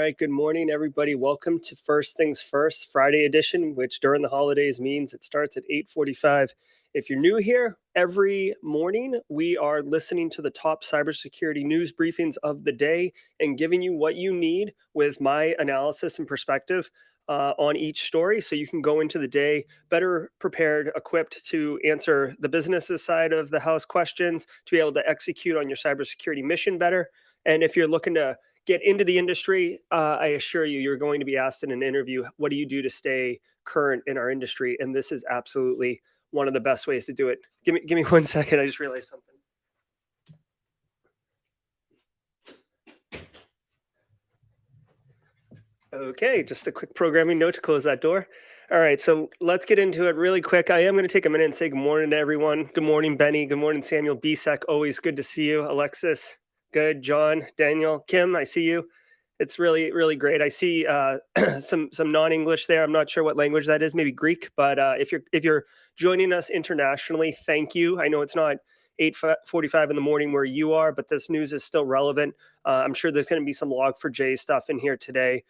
right, good morning, everybody. Welcome to First Things First Friday edition, which during the holidays means it starts at 8:45. If you're new here, every morning we are listening to the top cybersecurity news briefings of the day and giving you what you need with my analysis and perspective on each story so you can go into the day better prepared, equipped to answer the business side of the house questions, to be able to execute on your cybersecurity mission better. And if you're looking to get into the industry, I assure you, you're going to be asked in an interview, what do you do to stay current in our industry? And this is absolutely one of the best ways to do it. Give me 1 second. I just realized something. Okay, just a quick programming note to close that door. All right, so let's get into it really quick. I am going to take a minute and say good morning to everyone. Good morning, Benny. Good morning, Samuel. BSEC, always good to see you. Alexis, good. John, Daniel, Kim, I see you. It's really, really great. I see some non-English there. I'm not sure what language that is, maybe Greek. But if you're joining us internationally, thank you. I know it's not 8:45 in the morning where you are, but this news is still relevant. I'm sure there's going to be some Log4j stuff in here today.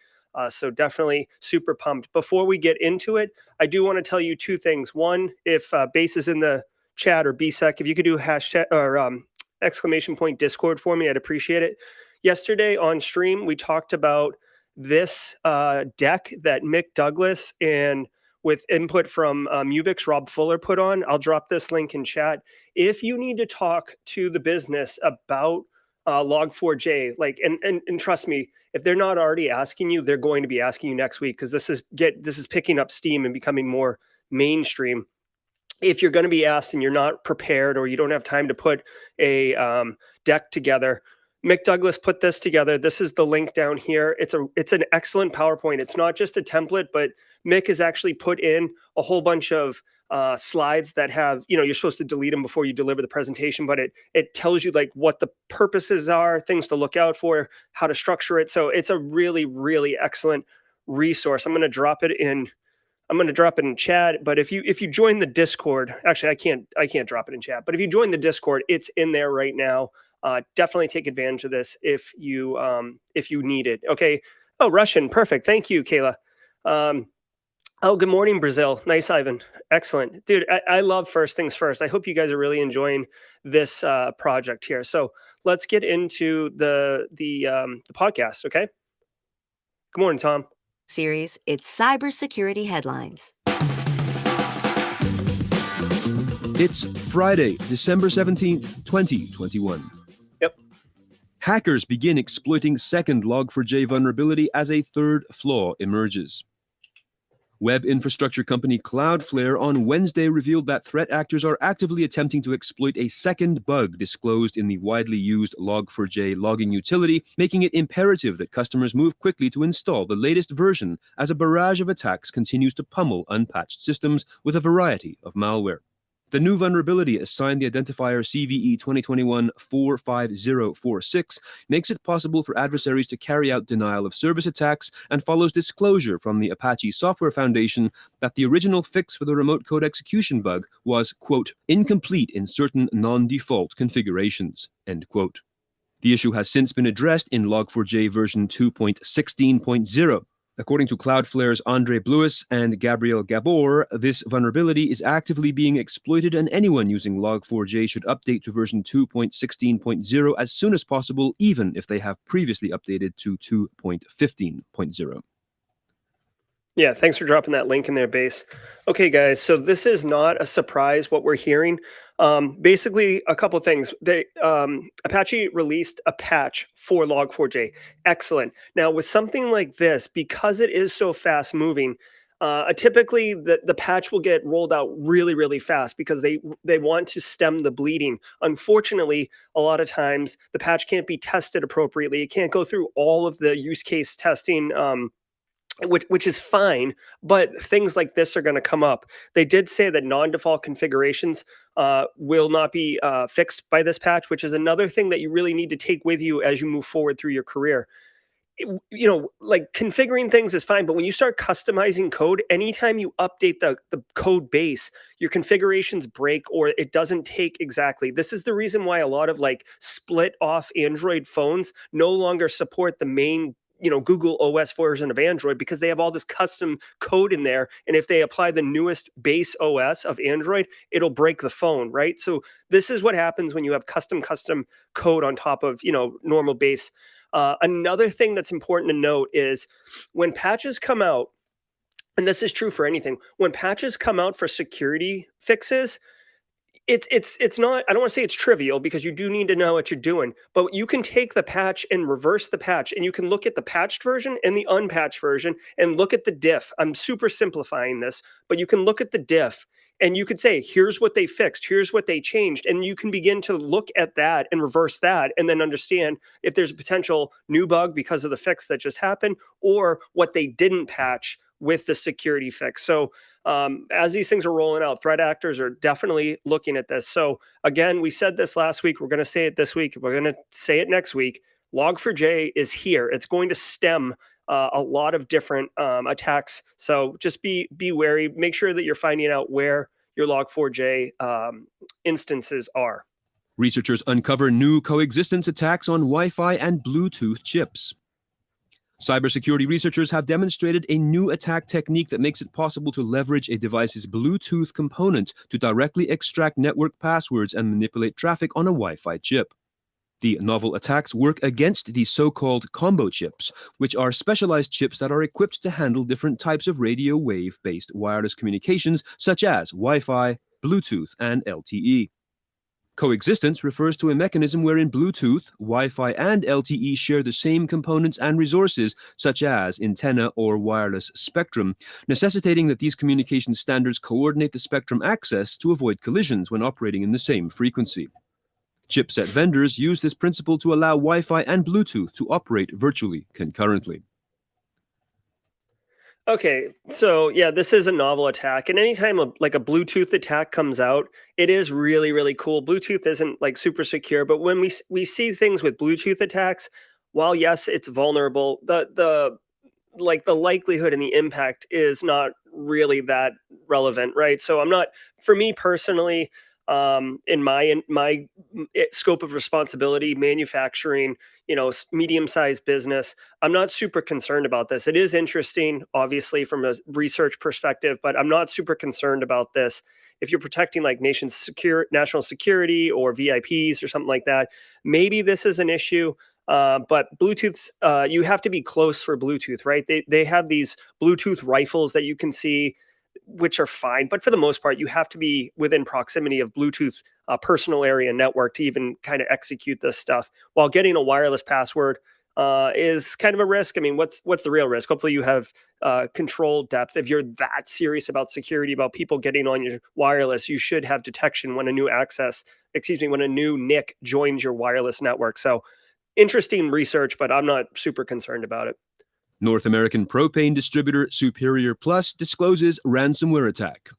So definitely super pumped. Before we get into it, I do want to tell you two things. One, if Base is in the chat or BSEC, if you could do hashtag or exclamation point Discord for me, I'd appreciate it. Yesterday on stream, we talked about this deck that Mick Douglas and with input from Mubix, Rob Fuller put on. I'll drop this link in chat. If you need to talk to the business about Log4j, like, and trust me, if they're not already asking you, they're going to be asking you next week because this is picking up steam and becoming more mainstream. If you're going to be asked and you're not prepared or you don't have time to put a deck together, Mick Douglas put this together. This is the link down here. It's an excellent PowerPoint. It's not just a template, but Mick has actually put in a whole bunch of slides that have, you're supposed to delete them before you deliver the presentation, but it tells you like what the purposes are, things to look out for, how to structure it. So it's a really, really excellent resource. I'm going to drop it in chat, but if you join the Discord, actually I can't drop it in chat, but if you join the Discord, it's in there right now. Definitely take advantage of this if you need it. Okay. Oh, Russian. Perfect. Thank you, Kayla. Oh, good morning, Brazil. Nice, Ivan. Excellent. Dude, I love First Things First. I hope you guys are really enjoying this project here. So let's get into the podcast, okay? Good morning, Tom. Series, it's cybersecurity headlines. It's Friday, December 17th, 2021. Yep. Hackers begin exploiting second Log4j vulnerability as a third flaw emerges. Web infrastructure company Cloudflare on Wednesday revealed that threat actors are actively attempting to exploit a second bug disclosed in the widely used Log4j logging utility, making it imperative that customers move quickly to install the latest version as a barrage of attacks continues to pummel unpatched systems with a variety of malware. The new vulnerability, assigned the identifier CVE 2021-45046, makes it possible for adversaries to carry out denial-of-service attacks and follows disclosure from the Apache Software Foundation that the original fix for the remote code execution bug was, quote, incomplete in certain non-default configurations, end quote. The issue has since been addressed in Log4j version 2.16.0. According to Cloudflare's Andre Bluis and Gabriel Gabor, this vulnerability is actively being exploited and anyone using Log4j should update to version 2.16.0 as soon as possible, even if they have previously updated to 2.15.0. Yeah, thanks for dropping that link in there, Base. Okay, guys, so this is not a surprise what we're hearing. Basically, a couple things. Apache released a patch for Log4j. Excellent. Now, with something like this, because it is so fast moving, typically the patch will get rolled out really, really fast because they want to stem the bleeding. Unfortunately, a lot of times the patch can't be tested appropriately. It can't go through all of the use case testing which is fine, but things like this are going to come up. They did say that non-default configurations will not be fixed by this patch, which is another thing that you really need to take with you as you move forward through your career. Like configuring things is fine, but when you start customizing code, anytime you update the code base, your configurations break or it doesn't take exactly. This is the reason why a lot of like split off Android phones no longer support the main Google OS version of Android, because they have all this custom code in there. And if they apply the newest base OS of Android, it'll break the phone, right? So this is what happens when you have custom code on top of, normal base. Another thing that's important to note is when patches come out, and this is true for anything, when patches come out for security fixes, it's not, I don't want to say it's trivial, because you do need to know what you're doing, but you can take the patch and reverse the patch, and you can look at the patched version and the unpatched version and look at the diff. I'm super simplifying this, but you can look at the diff and you could say, here's what they fixed, here's what they changed, and you can begin to look at that and reverse that, and then understand if there's a potential new bug because of the fix that just happened, or what they didn't patch with the security fix. So as these things are rolling out, threat actors are definitely looking at this. So again, we said this last week, we're going to say it this week, we're going to say it next week. Log4j is here. It's going to stem a lot of different attacks. So just be wary. Make sure that you're finding out where your Log4j instances are. Researchers uncover new coexistence attacks on Wi-Fi and Bluetooth chips. Cybersecurity researchers have demonstrated a new attack technique that makes it possible to leverage a device's Bluetooth component to directly extract network passwords and manipulate traffic on a Wi-Fi chip. The novel attacks work against the so-called combo chips, which are specialized chips that are equipped to handle different types of radio wave-based wireless communications, such as Wi-Fi, Bluetooth, and LTE. Coexistence refers to a mechanism wherein Bluetooth, Wi-Fi, and LTE share the same components and resources, such as antenna or wireless spectrum, necessitating that these communication standards coordinate the spectrum access to avoid collisions when operating in the same frequency. Chipset vendors use this principle to allow Wi-Fi and Bluetooth to operate virtually concurrently. Okay, so yeah, this is a novel attack, and anytime a Bluetooth attack comes out, it is really, really cool. Bluetooth isn't like super secure, but when we see things with Bluetooth attacks, while yes, it's vulnerable, the likelihood and the impact is not really that relevant, right? So for me personally, in my scope of responsibility, manufacturing, medium-sized business, I'm not super concerned about this. It is interesting, obviously, from a research perspective, but I'm not super concerned about this. If you're protecting like national security or VIPs or something like that, maybe this is an issue. But Bluetooth, you have to be close for Bluetooth, right? They have these Bluetooth rifles that you can see, which are fine, but for the most part, you have to be within proximity of Bluetooth personal area network to even kind of execute this stuff. While getting a wireless password is kind of a risk. I mean, what's the real risk? Hopefully you have control depth. If you're that serious about security, about people getting on your wireless, you should have detection when a new NIC joins your wireless network. So interesting research, but I'm not super concerned about it. North American propane distributor Superior Plus discloses ransomware attack.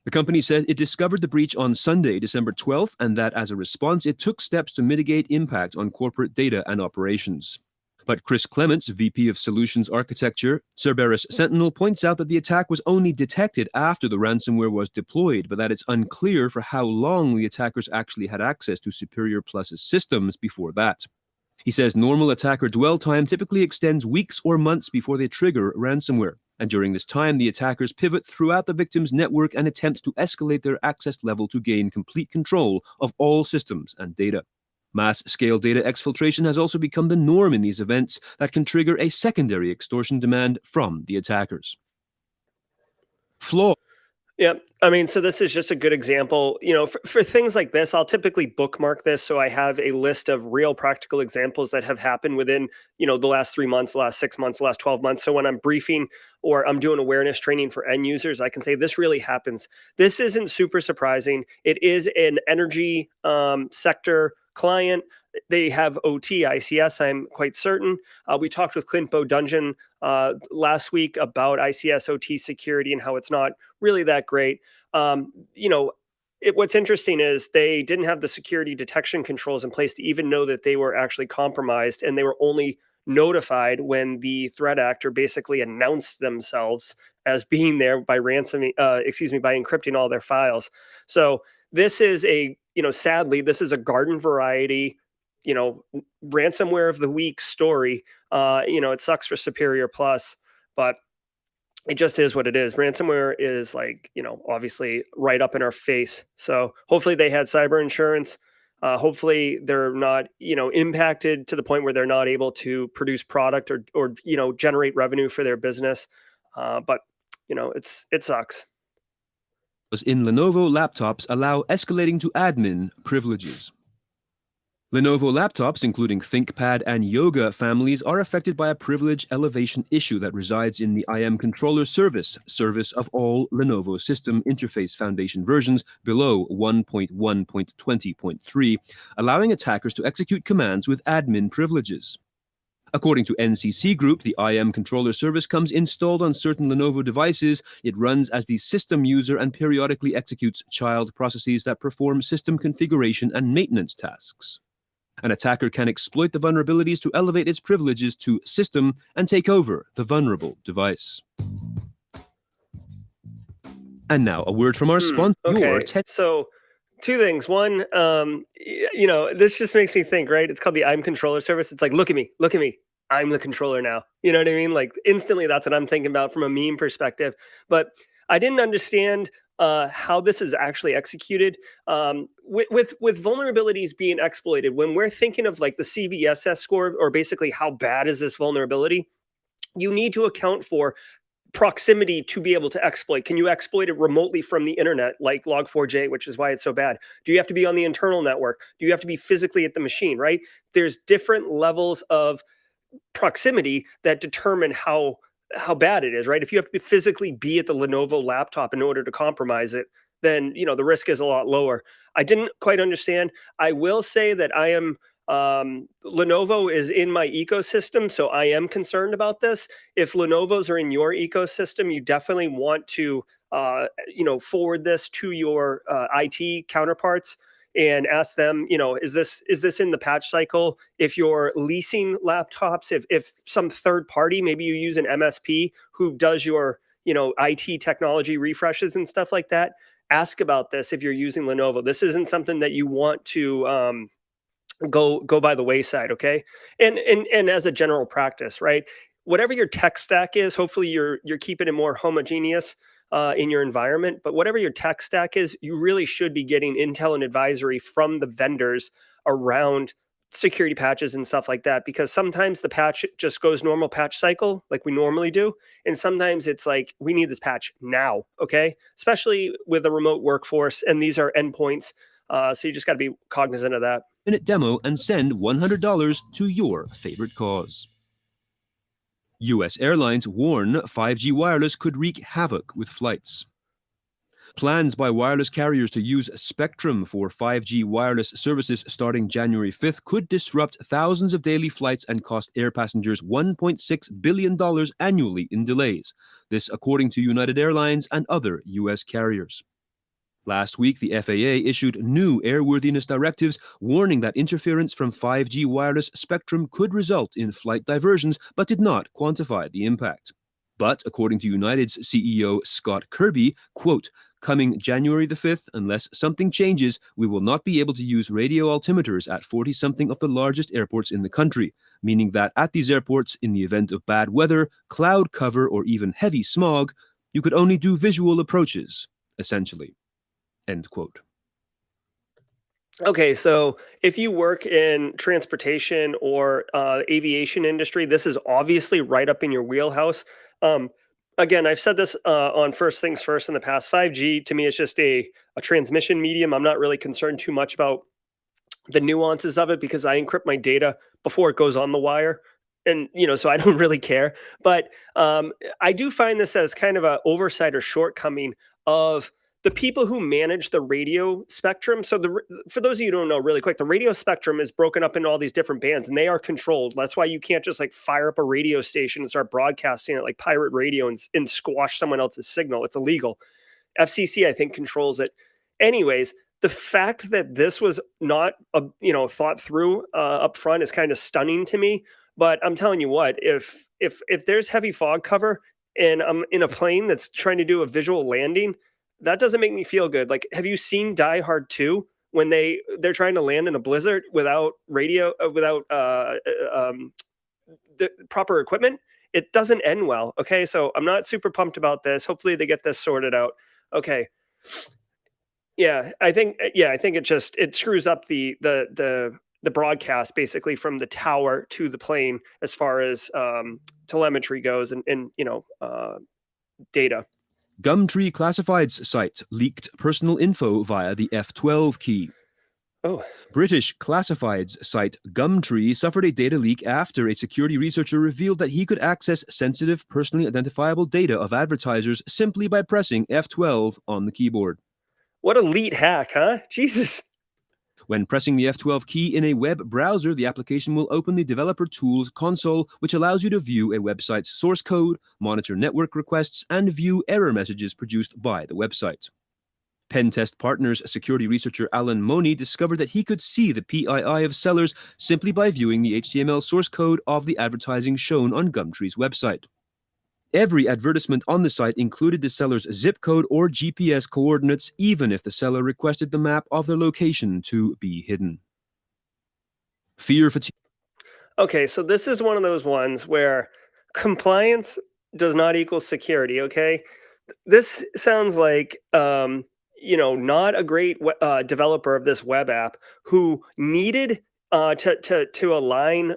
The company said it discovered the breach on Sunday, December 12th, and that as a response, it took steps to mitigate impact on corporate data and operations. But Chris Clements, VP of Solutions Architecture, Cerberus Sentinel, points out that the attack was only detected after the ransomware was deployed, but that it's unclear for how long the attackers actually had access to Superior Plus's systems before that. He says normal attacker dwell time typically extends weeks or months before they trigger ransomware, and during this time, the attackers pivot throughout the victim's network and attempt to escalate their access level to gain complete control of all systems and data. Mass-scale data exfiltration has also become the norm in these events that can trigger a secondary extortion demand from the attackers. Flaw. Yeah, I mean, so this is just a good example. For things like this, I'll typically bookmark this so I have a list of real practical examples that have happened within, the last 3 months, the last 6 months, the last 12 months. So when I'm briefing or I'm doing awareness training for end users, I can say this really happens. This isn't super surprising. It is an energy sector client. They have OT, ICS, I'm quite certain. We talked with Clint Dungeon last week about ICS OT security and how it's not really that great. What's interesting is they didn't have the security detection controls in place to even know that they were actually compromised, and they were only notified when the threat actor basically announced themselves as being there by by encrypting all their files. So this is sadly, this is a garden variety ransomware of the week story. It sucks for Superior Plus, but it just is what it is. Ransomware is like, obviously right up in our face. So hopefully they had cyber insurance. Hopefully they're not, impacted to the point where they're not able to produce product or generate revenue for their business. But it sucks. In Lenovo laptops allow escalating to admin privileges. Lenovo laptops, including ThinkPad and Yoga families, are affected by a privilege elevation issue that resides in the IM controller service of all Lenovo System Interface Foundation versions below 1.1.20.3, allowing attackers to execute commands with admin privileges. According to NCC Group, the IM controller service comes installed on certain Lenovo devices. It runs as the system user and periodically executes child processes that perform system configuration and maintenance tasks. An attacker can exploit the vulnerabilities to elevate its privileges to system and take over the vulnerable device. And now, a word from our sponsor. Okay, so two things. One, this just makes me think, right? It's called the I'm controller service. It's like, look at me. I'm the controller now. You know what I mean? Like instantly, that's what I'm thinking about from a meme perspective. But I didn't understand how this is actually executed. With vulnerabilities being exploited, when we're thinking of like the CVSS score, or basically how bad is this vulnerability, you need to account for proximity to be able to exploit. Can you exploit it remotely from the internet, like Log4j, which is why it's so bad? Do you have to be on the internal network? Do you have to be physically at the machine, right? There's different levels of proximity that determine how bad it is, right? If you have to physically be at the Lenovo laptop in order to compromise it, then the risk is a lot lower. I didn't quite understand. I will say that I am Lenovo is in my ecosystem, so I am concerned about this. If Lenovo's are in your ecosystem, you definitely want to forward this to your IT counterparts and ask them, is this in the patch cycle? If you're leasing laptops, if some third party, maybe you use an MSP who does your IT technology refreshes and stuff like that, ask about this if you're using Lenovo. This isn't something that you want to go by the wayside, okay? And as a general practice, right? Whatever your tech stack is, hopefully you're keeping it more homogeneous in your environment. But whatever your tech stack is, you really should be getting intel and advisory from the vendors around security patches and stuff like that, because sometimes the patch just goes normal patch cycle like we normally do, and sometimes it's like we need this patch now, okay? Especially with a remote workforce, and these are endpoints, so you just got to be cognizant of that. Minute demo and send $100 to your favorite cause. U.S. airlines warn 5G wireless could wreak havoc with flights. Plans by wireless carriers to use spectrum for 5G wireless services starting January 5th could disrupt thousands of daily flights and cost air passengers $1.6 billion annually in delays. This according to United Airlines and other U.S. carriers. Last week, the FAA issued new airworthiness directives warning that interference from 5G wireless spectrum could result in flight diversions, but did not quantify the impact. But according to United's CEO Scott Kirby, quote, coming January the 5th, unless something changes, we will not be able to use radio altimeters at 40-something of the largest airports in the country, meaning that at these airports, in the event of bad weather, cloud cover, or even heavy smog, you could only do visual approaches, essentially. End quote. Okay, so if you work in transportation or aviation industry, this is obviously right up in your wheelhouse. Again, I've said this on First Things First in the past. 5G to me is just a transmission medium. I'm not really concerned too much about the nuances of it because I encrypt my data before it goes on the wire. And, so I don't really care. But I do find this as kind of an oversight or shortcoming of the people who manage the radio spectrum. So for those of you who don't know, really quick, the radio spectrum is broken up into all these different bands and they are controlled. That's why you can't just like fire up a radio station and start broadcasting it like pirate radio and squash someone else's signal. It's illegal. FCC, I think, controls it. Anyways, the fact that this was not, thought through up front is kind of stunning to me. But I'm telling you what, if there's heavy fog cover and I'm in a plane that's trying to do a visual landing, that doesn't make me feel good. Like, have you seen Die Hard 2 when they're trying to land in a blizzard without radio, without the proper equipment, it doesn't end well. Okay, so I'm not super pumped about this. Hopefully they get this sorted out. Okay. Yeah, I think it screws up the broadcast basically from the tower to the plane as far as telemetry goes and data. Gumtree Classifieds site leaked personal info via the F12 key. Oh, British classifieds site Gumtree suffered a data leak after a security researcher revealed that he could access sensitive, personally identifiable data of advertisers simply by pressing F12 on the keyboard. what a neat hack, huh? Jesus. When pressing the F12 key in a web browser, the application will open the Developer Tools console, which allows you to view a website's source code, monitor network requests, and view error messages produced by the website. Pentest Partners security researcher Alan Money discovered that he could see the PII of sellers simply by viewing the HTML source code of the advertising shown on Gumtree's website. Every advertisement on the site included the seller's zip code or GPS coordinates, even if the seller requested the map of their location to be hidden. Fear fatigue. Okay, so this is one of those ones where compliance does not equal security, okay? This sounds like not a great developer of this web app who needed to align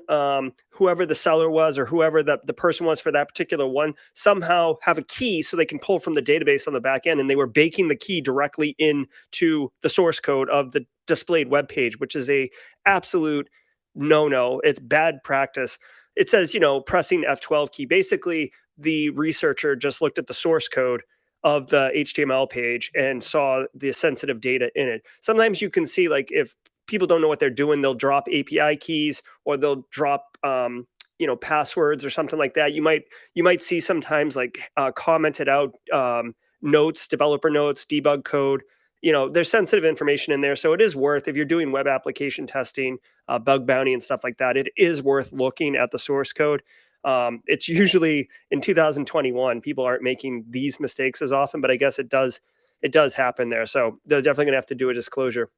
whoever the seller was or whoever the person was for that particular one, somehow have a key so they can pull from the database on the back end, and they were baking the key directly into the source code of the displayed web page, which is a absolute no. It's bad practice. It says, pressing F12 key. Basically, the researcher just looked at the source code of the HTML page and saw the sensitive data in it. Sometimes you can see, like, if people don't know what they're doing, they'll drop API keys or they'll drop passwords or something like that. You might see sometimes like commented out notes, developer notes, debug code. There's sensitive information in there, so it is worth, if you're doing web application testing, bug bounty and stuff like that, it is worth looking at the source code. It's usually in 2021, people aren't making these mistakes as often, but I guess it does happen there. So they're definitely gonna have to do a disclosure.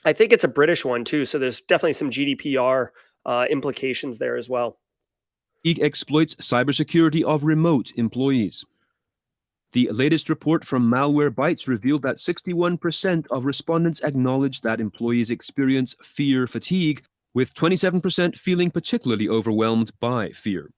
I think it's a British one too, so there's definitely some GDPR implications there as well. It exploits cybersecurity of remote employees. The latest report from Malwarebytes revealed that 61% of respondents acknowledged that employees experience fear fatigue, with 27% feeling particularly overwhelmed by fear.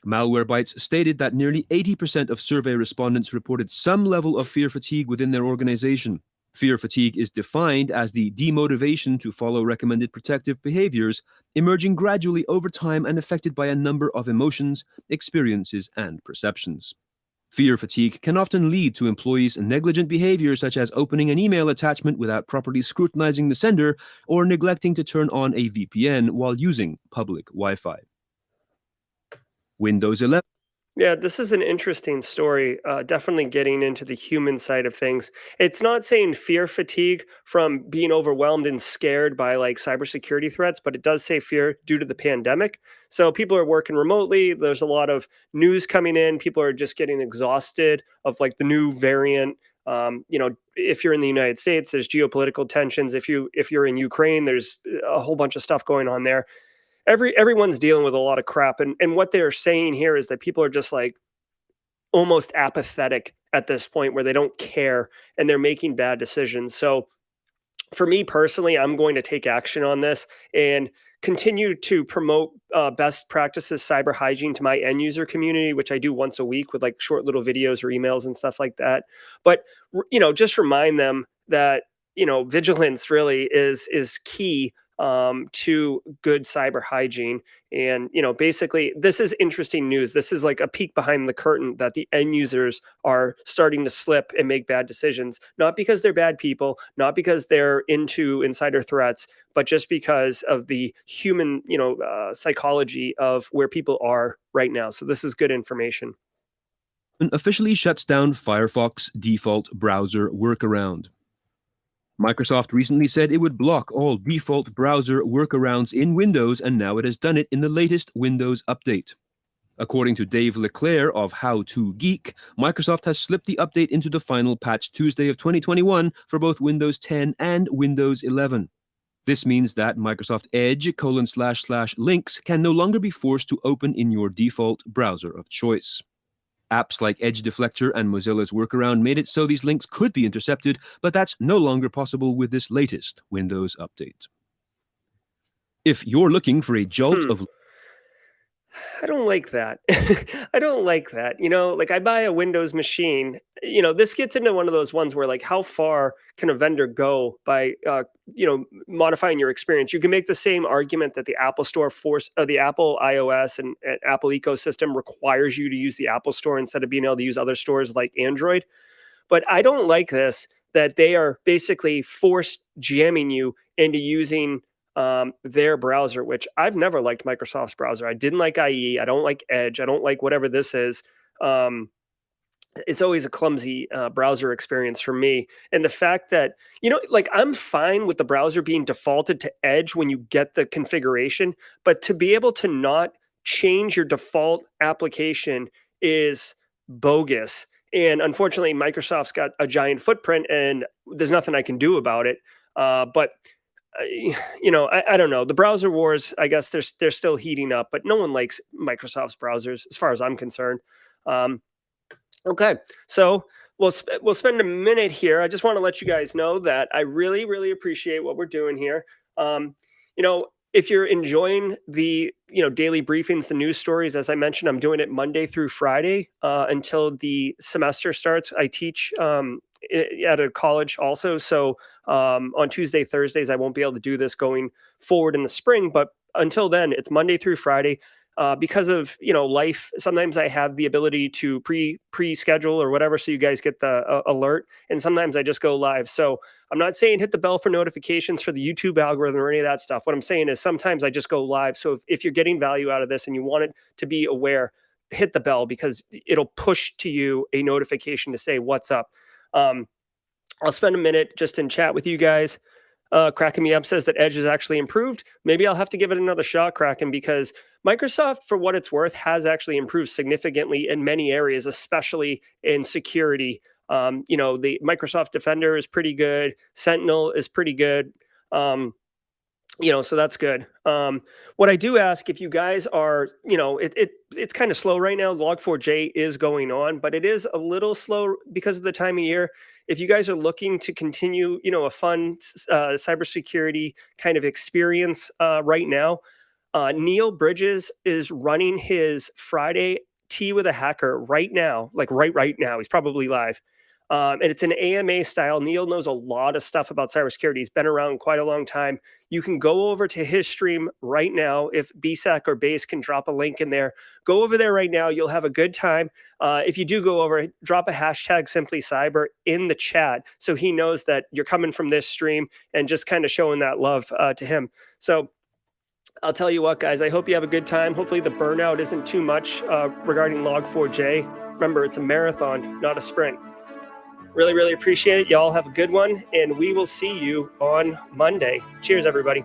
Malwarebytes stated that nearly 80% of survey respondents reported some level of fear fatigue within their organization. Fear fatigue is defined as the demotivation to follow recommended protective behaviors, emerging gradually over time and affected by a number of emotions, experiences, and perceptions. Fear fatigue can often lead to employees' negligent behavior, such as opening an email attachment without properly scrutinizing the sender or neglecting to turn on a VPN while using public Wi-Fi. Windows 11. Yeah, this is an interesting story, definitely getting into the human side of things. It's not saying fear fatigue from being overwhelmed and scared by like cybersecurity threats, but it does say fear due to the pandemic. So people are working remotely. There's a lot of news coming in. People are just getting exhausted of like the new variant. If you're in the United States, there's geopolitical tensions. If you're in Ukraine, there's a whole bunch of stuff going on there. Everyone's dealing with a lot of crap, and what they're saying here is that people are just like almost apathetic at this point, where they don't care and they're making bad decisions. So for me personally, I'm going to take action on this and continue to promote best practices cyber hygiene to my end user community, which I do once a week with like short little videos or emails and stuff like that. But just remind them that vigilance really is key to good cyber hygiene. And, basically this is interesting news. This is like a peek behind the curtain that the end users are starting to slip and make bad decisions, not because they're bad people, not because they're into insider threats, but just because of the human, psychology of where people are right now. So this is good information. Officially shuts down Firefox default browser workaround. Microsoft recently said it would block all default browser workarounds in Windows, and now it has done it in the latest Windows update. According to Dave Leclerc of How To Geek, Microsoft has slipped the update into the final patch Tuesday of 2021 for both Windows 10 and Windows 11. This means that Microsoft Edge: links can no longer be forced to open in your default browser of choice. Apps like Edge Deflector and Mozilla's workaround made it so these links could be intercepted, but that's no longer possible with this latest Windows update. If you're looking for a jolt of... I don't like that. I don't like that. Like I buy a Windows machine, this gets into one of those ones where like how far can a vendor go by, modifying your experience? You can make the same argument that the Apple Store the Apple iOS and Apple ecosystem requires you to use the Apple Store instead of being able to use other stores like Android. But I don't like this, that they are basically forced jamming you into using their browser, which I've never liked Microsoft's browser. I didn't like IE. I don't like Edge. I don't like whatever this is. It's always a clumsy browser experience for me. And the fact that, like I'm fine with the browser being defaulted to Edge when you get the configuration, but to be able to not change your default application is bogus. And unfortunately, Microsoft's got a giant footprint and there's nothing I can do about it. But I don't know. The browser wars, I guess they're still heating up, but no one likes Microsoft's browsers as far as I'm concerned. Okay, so we'll spend a minute here. I just want to let you guys know that I really, really appreciate what we're doing here. If you're enjoying the daily briefings, the news stories, as I mentioned, I'm doing it Monday through Friday until the semester starts. I teach at a college also, so on Tuesday, Thursdays, I won't be able to do this going forward in the spring, but until then, it's Monday through Friday. Because of life, sometimes I have the ability to pre-schedule or whatever, so you guys get the alert, and sometimes I just go live. So I'm not saying hit the bell for notifications for the YouTube algorithm or any of that stuff. What I'm saying is sometimes I just go live. So if you're getting value out of this and you want it to be aware, hit the bell because it'll push to you a notification to say what's up. I'll spend a minute just in chat with you guys. Kraken Me Up says that Edge is actually improved. Maybe I'll have to give it another shot, Kraken, because Microsoft, for what it's worth, has actually improved significantly in many areas, especially in security. The Microsoft Defender is pretty good. Sentinel is pretty good. So that's good. What I do ask, if you guys are, it's kind of slow right now. Log4j is going on, but it is a little slow because of the time of year. If you guys are looking to continue, a fun cybersecurity kind of experience right now, Neil Bridges is running his Friday Tea with a Hacker right now, like right now. He's probably live. And it's an AMA style. Neil knows a lot of stuff about cybersecurity. He's been around quite a long time. You can go over to his stream right now. If BSEC or Base can drop a link in there, go over there right now. You'll have a good time. If you do go over, drop a hashtag Simply Cyber in the chat so he knows that you're coming from this stream and just kind of showing that love to him. So I'll tell you what, guys, I hope you have a good time. Hopefully the burnout isn't too much regarding Log4j. Remember, it's a marathon, not a sprint. Really, really appreciate it. Y'all have a good one, and we will see you on Monday. Cheers, everybody.